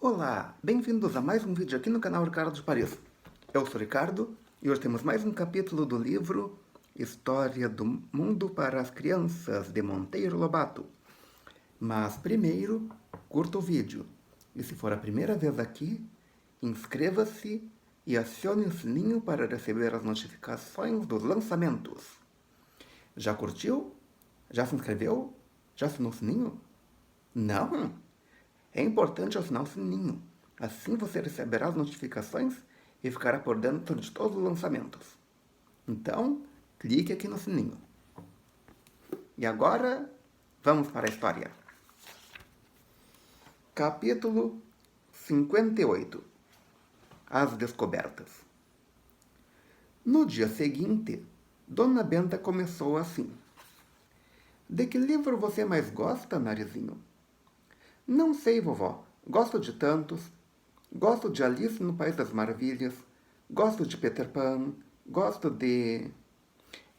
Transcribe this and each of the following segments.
Olá, bem-vindos a mais um vídeo aqui no canal Ricardo de Paris. Eu sou Ricardo e hoje temos mais um capítulo do livro História do Mundo para as Crianças, de Monteiro Lobato. Mas primeiro, curta o vídeo. E se for a primeira vez aqui, inscreva-se e acione o sininho para receber as notificações dos lançamentos. Já curtiu? Já se inscreveu? Já assinou o sininho? Não? É importante assinar o sininho. Assim você receberá as notificações e ficará por dentro de todos os lançamentos. Então, clique aqui no sininho. E agora, vamos para a história. Capítulo 58. As Descobertas. No dia seguinte, Dona Benta começou assim. De que livro você mais gosta, Narizinho? Não sei, vovó. Gosto de tantos. Gosto de Alice no País das Maravilhas. Gosto de Peter Pan. Gosto de...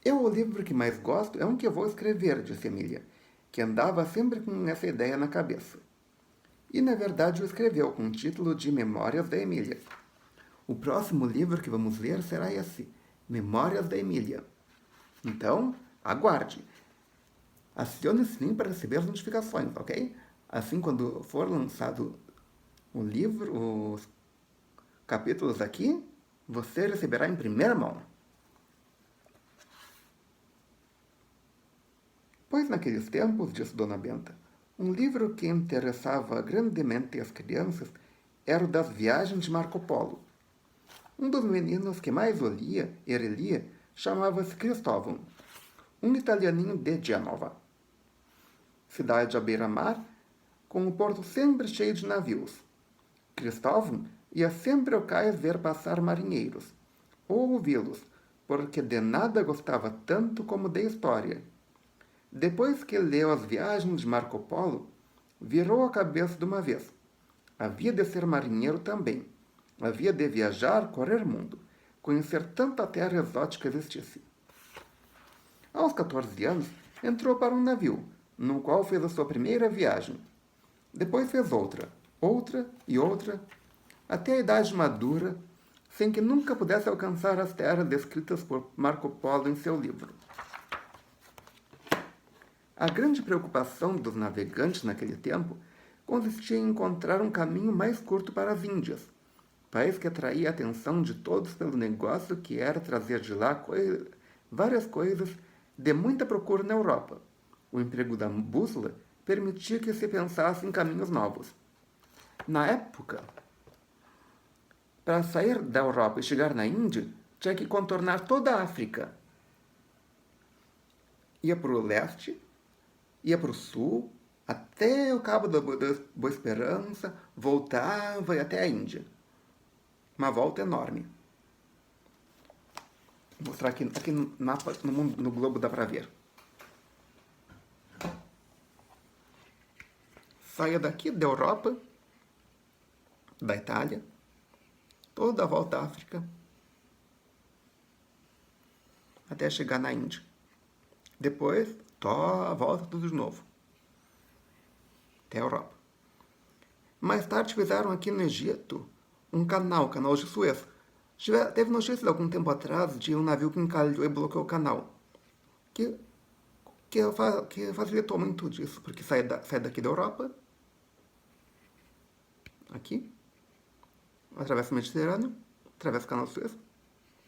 O livro que mais gosto é um que eu vou escrever, disse Emília, que andava sempre com essa ideia na cabeça. E, na verdade, o escreveu com o título de Memórias da Emília. O próximo livro que vamos ler será esse, Memórias da Emília. Então, aguarde. Acione o sininho para receber as notificações, ok? Assim, quando for lançado o livro, os capítulos aqui, você receberá em primeira mão. Pois naqueles tempos, disse Dona Benta, um livro que interessava grandemente as crianças era o das viagens de Marco Polo. Um dos meninos que mais o lia e relia chamava-se Cristóvão, um italianinho de Gênova. Cidade à beira-mar, com o porto sempre cheio de navios. Cristóvão ia sempre ao cais ver passar marinheiros, ou ouvi-los, porque de nada gostava tanto como de história. Depois que leu as viagens de Marco Polo, virou a cabeça de uma vez. Havia de ser marinheiro também. Havia de viajar, correr mundo, conhecer tanta terra exótica existisse. Aos 14 anos, entrou para um navio, no qual fez a sua primeira viagem. Depois fez outra e outra, até a idade madura, sem que nunca pudesse alcançar as terras descritas por Marco Polo em seu livro. A grande preocupação dos navegantes naquele tempo consistia em encontrar um caminho mais curto para as Índias, país que atraía a atenção de todos pelo negócio que era trazer de lá várias coisas de muita procura na Europa. O emprego da bússola permitia que se pensasse em caminhos novos. Na época, para sair da Europa e chegar na Índia, tinha que contornar toda a África. Ia para o leste, ia para o sul, até o Cabo da Boa Esperança, voltava e até a Índia. Uma volta enorme. Vou mostrar aqui no mapa, no globo dá para ver. Saia daqui da Europa, da Itália, toda a volta à África, até chegar na Índia. Depois, volta tudo de novo, até a Europa. Mais tarde fizeram aqui no Egito um canal de Suez. Teve notícia de algum tempo atrás de um navio que encalhou e bloqueou o canal, que facilitou muito disso, porque sai daqui da Europa, aqui, atravessa o Mediterrâneo, atravessa o canal de Suez,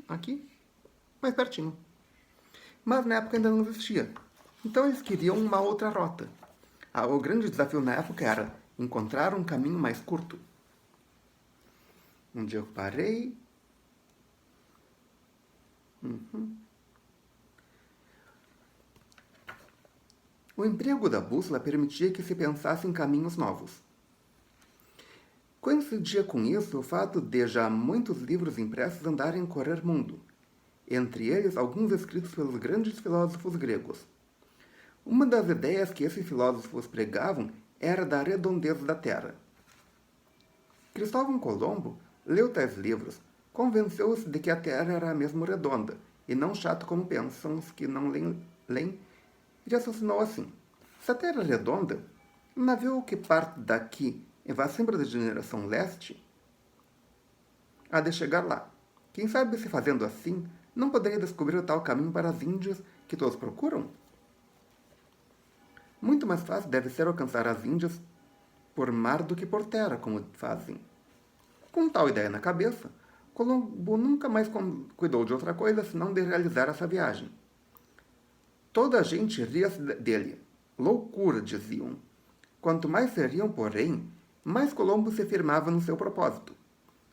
aqui, mais pertinho. Mas na época ainda não existia. Então eles queriam uma outra rota. O grande desafio na época era encontrar um caminho mais curto. Um dia eu parei. O emprego da bússola permitia que se pensasse em caminhos novos. Coincidia com isso o fato de já muitos livros impressos andarem a correr mundo, entre eles alguns escritos pelos grandes filósofos gregos. Uma das ideias que esses filósofos pregavam era da redondeza da Terra. Cristóvão Colombo leu tais livros, convenceu-se de que a Terra era mesmo redonda, e não chata como pensam os que não leem, e raciocinou assim. Se a Terra é redonda, um navio que parte daqui e vá sempre da direção leste, há de chegar lá. Quem sabe se fazendo assim, não poderia descobrir o tal caminho para as Índias que todos procuram? Muito mais fácil deve ser alcançar as Índias por mar do que por terra, como fazem. Com tal ideia na cabeça, Colombo nunca mais cuidou de outra coisa senão de realizar essa viagem. Toda a gente ria dele. Loucura, diziam. Quanto mais se riam, porém, mais Colombo se firmava no seu propósito.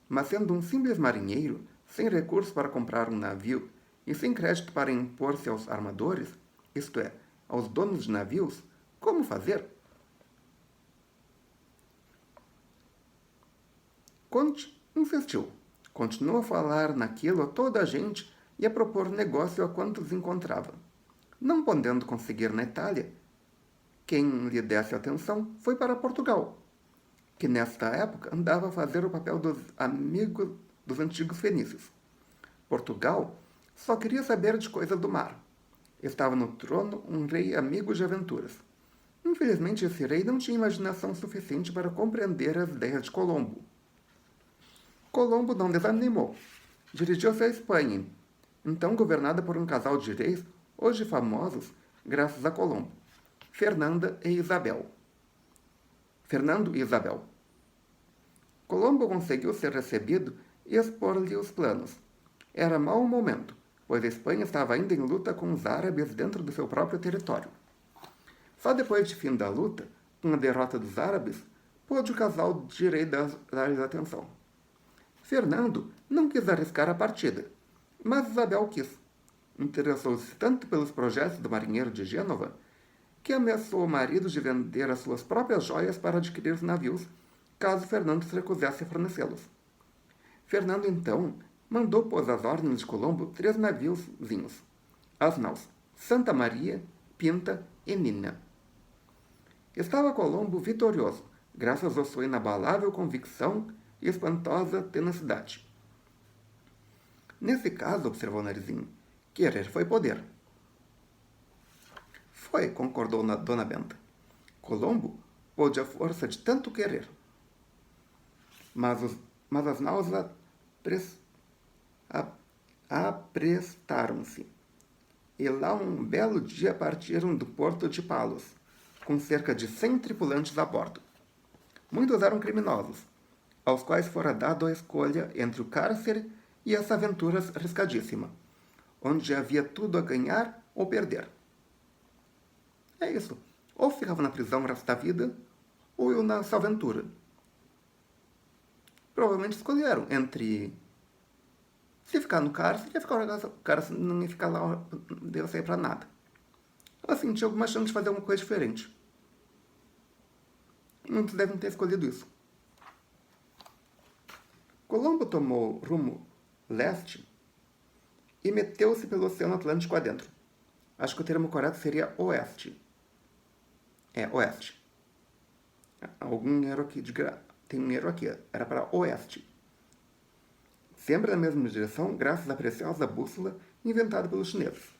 Mas sendo um simples marinheiro, sem recursos para comprar um navio e sem crédito para impor-se aos armadores, isto é, aos donos de navios, como fazer? Conte insistiu. Continuou a falar naquilo a toda a gente e a propor negócio a quantos encontrava. Não podendo conseguir na Itália, quem lhe desse atenção foi para Portugal, que nesta época andava a fazer o papel dos amigos dos antigos fenícios. Portugal só queria saber de coisas do mar. Estava no trono um rei amigo de aventuras. Infelizmente, esse rei não tinha imaginação suficiente para compreender as ideias de Colombo. Colombo não desanimou. Dirigiu-se à Espanha, então governada por um casal de reis, hoje famosos graças a Colombo, Fernando e Isabel. Colombo conseguiu ser recebido e expor-lhe os planos. Era mau momento, pois a Espanha estava ainda em luta com os árabes dentro do seu próprio território. Só depois de fim da luta, com a derrota dos árabes, pôde o casal de rei dar-lhes atenção. Fernando não quis arriscar a partida, mas Isabel quis. Interessou-se tanto pelos projetos do marinheiro de Gênova que ameaçou o marido de vender as suas próprias joias para adquirir os navios, caso Fernando se recusasse a fornecê-los. Fernando, então, mandou pôs às ordens de Colombo 3 naviozinhos, as naus Santa Maria, Pinta e Nina. Estava Colombo vitorioso, graças à sua inabalável convicção e espantosa tenacidade. Nesse caso, observou Narizinho, querer foi poder. Foi, concordou Dona Benta. Colombo pôde a força de tanto querer. Mas as naus aprestaram-se. E lá um belo dia partiram do porto de Palos, com cerca de 100 tripulantes a bordo. Muitos eram criminosos, aos quais fora dado a escolha entre o cárcere e essa aventura arriscadíssima, onde havia tudo a ganhar ou perder. É isso. Ou ficava na prisão o resto da vida, ou eu nessa aventura. Provavelmente escolheram entre se ficar no cárcere, ia ficar o cárcere não ia ficar lá, não ia sair pra nada. Assim, tinha alguma chance de fazer alguma coisa diferente. Muitos devem ter escolhido isso. Colombo tomou rumo leste e meteu-se pelo Oceano Atlântico adentro. Acho que o termo correto seria oeste. Oeste. Algum erro aqui tem um erro aqui. Era para oeste. Sempre na mesma direção, graças à preciosa bússola inventada pelos chineses.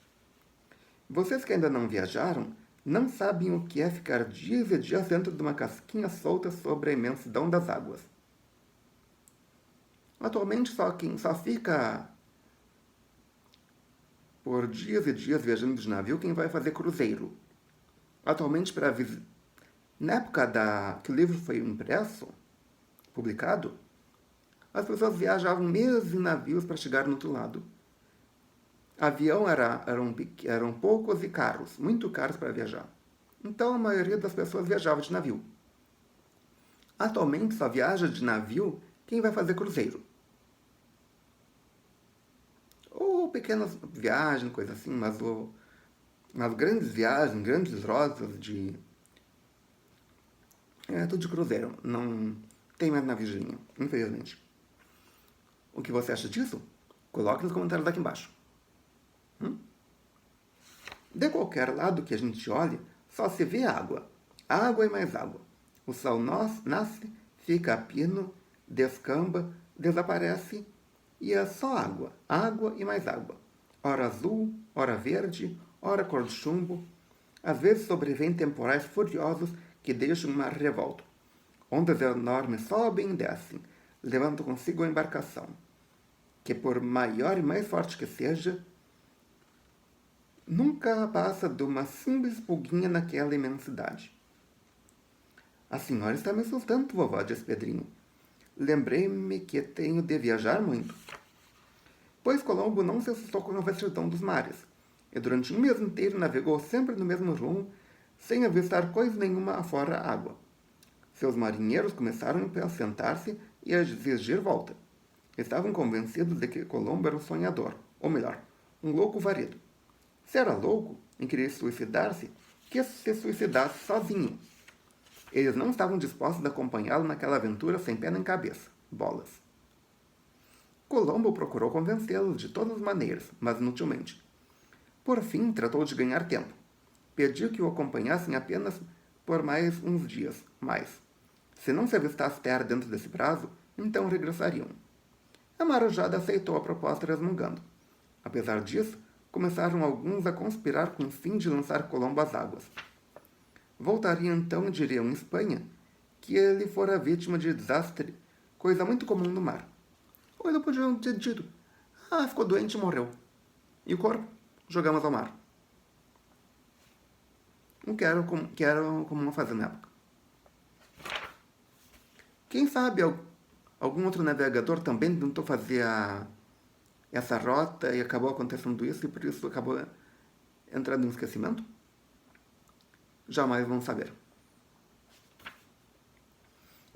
Vocês que ainda não viajaram, não sabem o que é ficar dias e dias dentro de uma casquinha solta sobre a imensidão das águas. Atualmente, quem só fica por dias e dias viajando de navio, quem vai fazer cruzeiro. Atualmente, na época que o livro foi impresso, publicado, as pessoas viajavam meses em navios para chegar no outro lado. Avião eram poucos e caros, muito caros para viajar. Então a maioria das pessoas viajava de navio. Atualmente só viaja de navio quem vai fazer cruzeiro. Ou pequenas viagens, coisa assim, mas grandes viagens, grandes rotas de... tudo de cruzeiro. Não tem mais naviozinho, infelizmente. O que você acha disso? Coloque nos comentários aqui embaixo. De qualquer lado que a gente olhe, só se vê água. Água e mais água. O sol nasce, fica a pino, descamba, desaparece e é só água. Água e mais água. Ora azul, ora verde, ora cor de chumbo. Às vezes sobrevêm temporais furiosos que deixam o mar revolto. Ondas enormes sobem e descem, levando consigo a embarcação, que por maior e mais forte que seja, nunca passa de uma simples pulguinha naquela imensidade. A senhora está me assustando, vovó, disse Pedrinho. Lembrei-me que tenho de viajar muito. Pois Colombo não se assustou com a vastidão dos mares, e durante um mês inteiro navegou sempre no mesmo rumo, sem avistar coisa nenhuma afora a água. Seus marinheiros começaram a sentar-se e a exigir volta. Estavam convencidos de que Colombo era um sonhador, ou melhor, um louco varido. Se era louco em querer suicidar-se, que se suicidasse sozinho. Eles não estavam dispostos a acompanhá-lo naquela aventura sem pé nem cabeça. Bolas. Colombo procurou convencê-los de todas as maneiras, mas inutilmente. Por fim, tratou de ganhar tempo. Pediu que o acompanhassem apenas por mais uns dias, se não se avistasse terra dentro desse prazo, então regressariam. A marujada aceitou a proposta resmungando. Apesar disso, começaram alguns a conspirar com o fim de lançar Colombo às águas. Voltariam então e diriam em Espanha que ele fora vítima de desastre, coisa muito comum no mar. Ou ainda podiam ter dito, ficou doente e morreu. E o corpo? Jogamos ao mar. O que era comum fazer na época. Quem sabe algum outro navegador também tentou fazer essa rota e acabou acontecendo isso e por isso acabou entrando em esquecimento? Jamais vamos saber.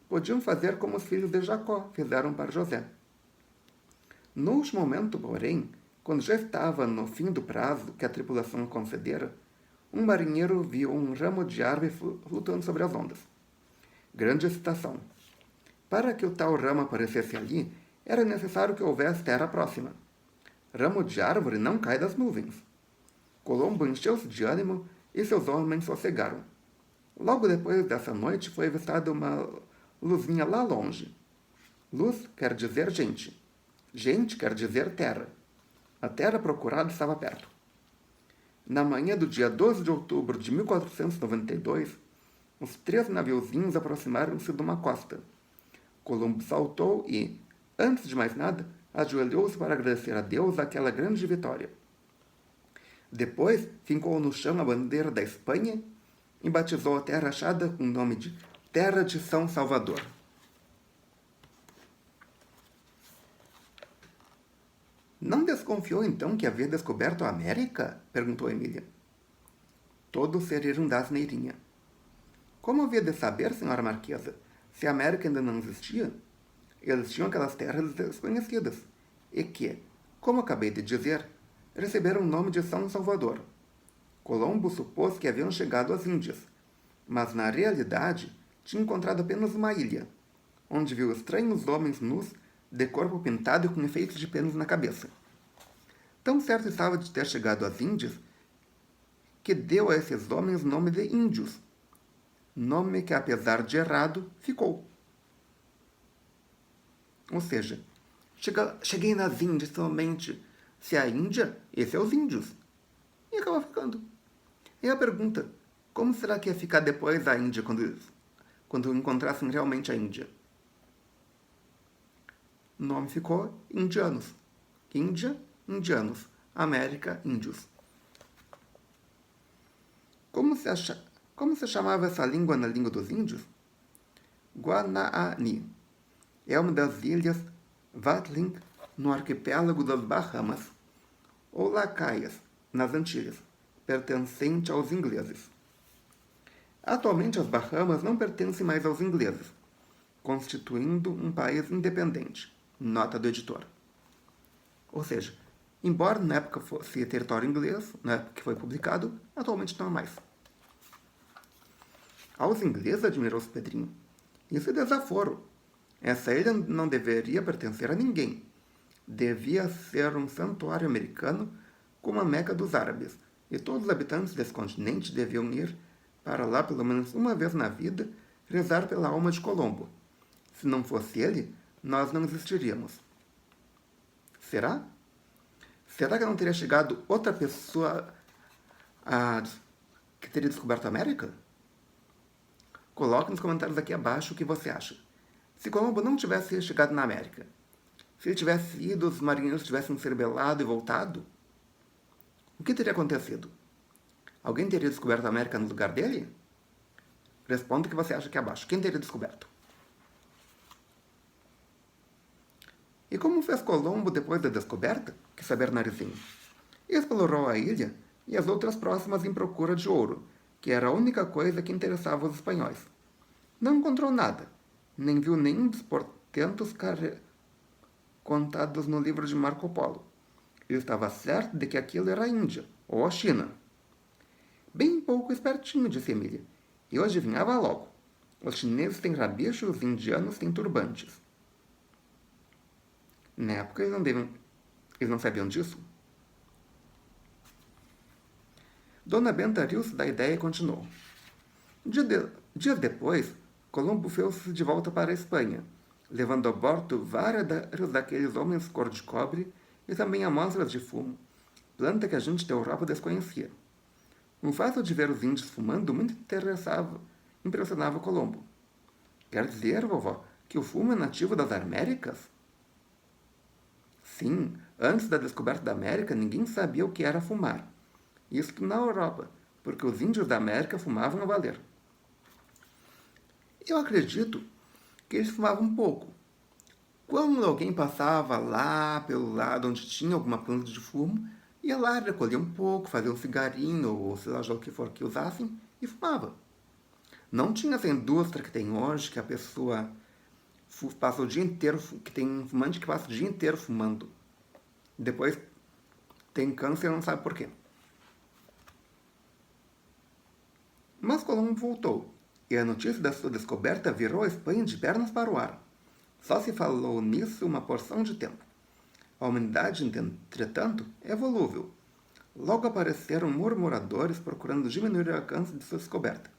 Podiam fazer como os filhos de Jacó fizeram para José. No último momento, porém, quando já estava no fim do prazo que a tripulação concedera, um marinheiro viu um ramo de árvore flutuando sobre as ondas. Grande excitação. Para que o tal ramo aparecesse ali, era necessário que houvesse terra próxima. Ramo de árvore não cai das nuvens. Colombo encheu-se de ânimo e seus homens sossegaram. Logo depois dessa noite foi avistada uma luzinha lá longe. Luz quer dizer gente. Gente quer dizer terra. A terra procurada estava perto. Na manhã do dia 12 de outubro de 1492, os 3 naviozinhos aproximaram-se de uma costa. Colombo saltou e, antes de mais nada, ajoelhou-se para agradecer a Deus aquela grande vitória. Depois, fincou no chão a bandeira da Espanha e batizou a terra achada com o nome de Terra de São Salvador. Não desconfiou então que havia descoberto a América? Perguntou Emília. Todos se riram da asneirinha. Como havia de saber, senhora Marquesa, se a América ainda não existia? Eles tinham aquelas terras desconhecidas, e que, como acabei de dizer, receberam o nome de São Salvador. Colombo supôs que haviam chegado às Índias, mas na realidade tinha encontrado apenas uma ilha, onde viu estranhos homens nus, de corpo pintado e com efeitos de penas na cabeça. Tão certo estava de ter chegado às Índias, que deu a esses homens o nome de índios, nome que, apesar de errado, ficou. Ou seja, cheguei nas Índias somente. Se é a Índia, esse é os índios. E acaba ficando. E a pergunta, como será que ia ficar depois a Índia quando encontrassem realmente a Índia? O nome ficou indianos. Índia, indianos. América, índios. Como se chamava essa língua na língua dos índios? Guanaani. É uma das ilhas Watling, no arquipélago das Bahamas, ou Lacaias, nas Antilhas, pertencente aos ingleses. Atualmente as Bahamas não pertencem mais aos ingleses, constituindo um país independente. Nota do editor. Ou seja, embora na época fosse território inglês, na época que foi publicado, atualmente não é mais. Aos ingleses, admirou-se Pedrinho. Isso é desaforo. Essa ilha não deveria pertencer a ninguém. Devia ser um santuário americano como a Meca dos árabes, e todos os habitantes desse continente deviam ir para lá pelo menos uma vez na vida rezar pela alma de Colombo. Se não fosse ele, nós não existiríamos. Será? Será que não teria chegado outra pessoa que teria descoberto a América? Coloque nos comentários aqui abaixo o que você acha. Se Colombo não tivesse chegado na América, se ele tivesse ido, os marinheiros tivessem se rebelado e voltado, o que teria acontecido? Alguém teria descoberto a América no lugar dele? Responda o que você acha aqui abaixo. Quem teria descoberto? E como fez Colombo depois da descoberta? Quis saber Narizinho. Explorou a ilha e as outras próximas em procura de ouro, que era a única coisa que interessava os espanhóis. Não encontrou nada, nem viu nenhum dos portentos contados no livro de Marco Polo. Ele estava certo de que aquilo era a Índia, ou a China. Bem pouco espertinho, disse Emília. Eu adivinhava logo. Os chineses têm rabicho e os indianos têm turbantes. Na época eles não sabiam disso. Dona Benta riu-se da ideia e continuou. Dias depois, Colombo fez-se de volta para a Espanha, levando a bordo vários daqueles homens cor de cobre e também amostras de fumo, planta que a gente da Europa desconhecia. O fato de ver os índios fumando muito impressionava Colombo. Quer dizer, vovó, que o fumo é nativo das Américas? Sim, antes da descoberta da América, ninguém sabia o que era fumar. Isso na Europa, porque os índios da América fumavam a valer. Eu acredito que eles fumavam um pouco. Quando alguém passava lá pelo lado onde tinha alguma planta de fumo, ia lá, recolhia um pouco, fazia um cigarinho ou sei lá o que for que usassem e fumava. Não tinha essa indústria que tem hoje, que a pessoa passa o dia inteiro, que tem um fumante que passa o dia inteiro fumando. Depois tem câncer e não sabe por quê. Mas Colombo voltou, e a notícia da sua descoberta virou a Espanha de pernas para o ar. Só se falou nisso uma porção de tempo. A humanidade, entretanto, é volúvel. Logo apareceram murmuradores procurando diminuir o alcance de sua descoberta.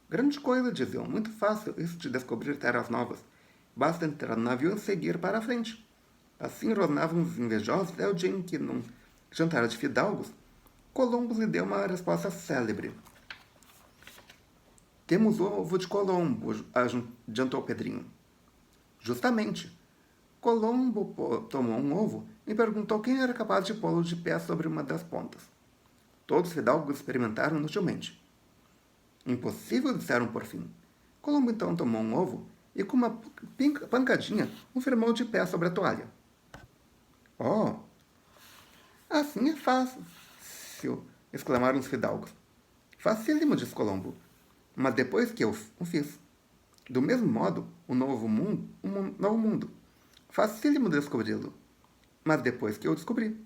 Grande coisa, diziam, muito fácil isso de descobrir terras novas. Basta entrar no navio e seguir para a frente. Assim rosnavam os invejosos até o dia em que, num jantar de fidalgos, Colombo lhe deu uma resposta célebre. Temos o ovo de Colombo, adiantou Pedrinho. Justamente. Colombo tomou um ovo e perguntou quem era capaz de pô-lo de pé sobre uma das pontas. Todos os fidalgos experimentaram inutilmente. Impossível, disseram por fim. Colombo então tomou um ovo e, com uma pancadinha, o firmou de pé sobre a toalha. Oh! Assim é fácil, exclamaram os fidalgos. Facílimo, disse Colombo. Mas depois que eu o fiz. Do mesmo modo, um novo mundo. Facílimo descobri-lo. Mas depois que eu descobri.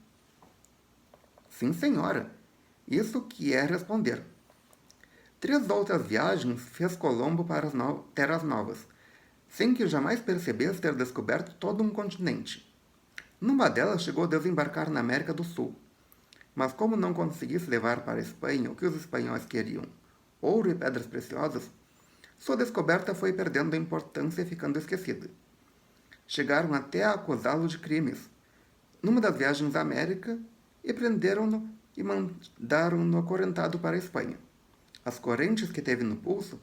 Sim, senhora. Isso que é responder. 3 outras viagens fez Colombo para as terras novas, sem que jamais percebesse ter descoberto todo um continente. Numa delas chegou a desembarcar na América do Sul. Mas como não conseguisse levar para a Espanha o que os espanhóis queriam, ouro e pedras preciosas, sua descoberta foi perdendo a importância e ficando esquecida. Chegaram até a acusá-lo de crimes, numa das viagens à América, e prenderam-no e mandaram-no acorrentado para a Espanha. As correntes que teve no pulso,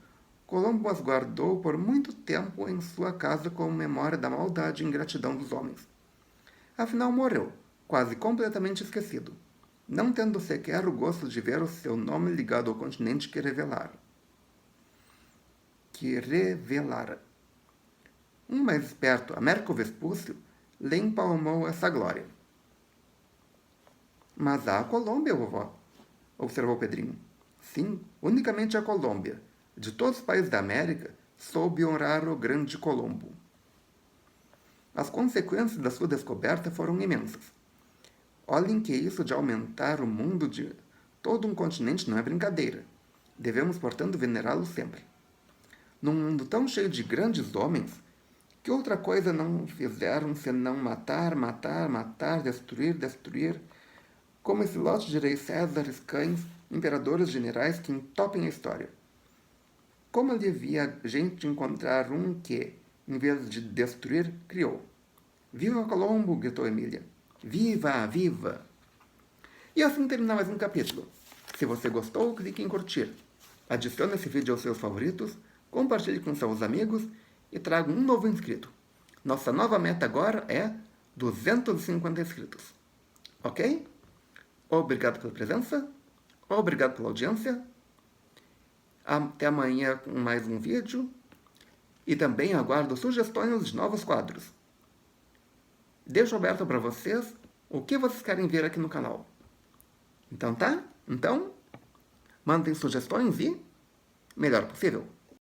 Colombo as guardou por muito tempo em sua casa como memória da maldade e ingratidão dos homens. Afinal morreu, quase completamente esquecido, não tendo sequer o gosto de ver o seu nome ligado ao continente que revelara. Um mais esperto, Américo Vespúcio, lhe empalmou essa glória. Mas há a Colômbia, vovó, observou Pedrinho. Sim, unicamente a Colômbia. De todos os países da América, soube honrar o grande Colombo. As consequências da sua descoberta foram imensas. Olhem que isso de aumentar o mundo de todo um continente não é brincadeira. Devemos, portanto, venerá-lo sempre. Num mundo tão cheio de grandes homens, que outra coisa não fizeram senão matar, matar, matar, destruir, destruir, como esse lote de reis Césares, cães, imperadores, generais que entopem a história. Como ali havia gente encontrar um que, em vez de destruir, criou. Viva Colombo! Gritou Emília. Viva! Viva! E assim termina mais um capítulo. Se você gostou, clique em curtir. Adicione esse vídeo aos seus favoritos, compartilhe com seus amigos e traga um novo inscrito. Nossa nova meta agora é 250 inscritos. Ok? Obrigado pela presença. Obrigado pela audiência. Até amanhã com mais um vídeo. E também aguardo sugestões de novos quadros. Deixo aberto para vocês o que vocês querem ver aqui no canal. Então tá? Então, mandem sugestões e melhor possível.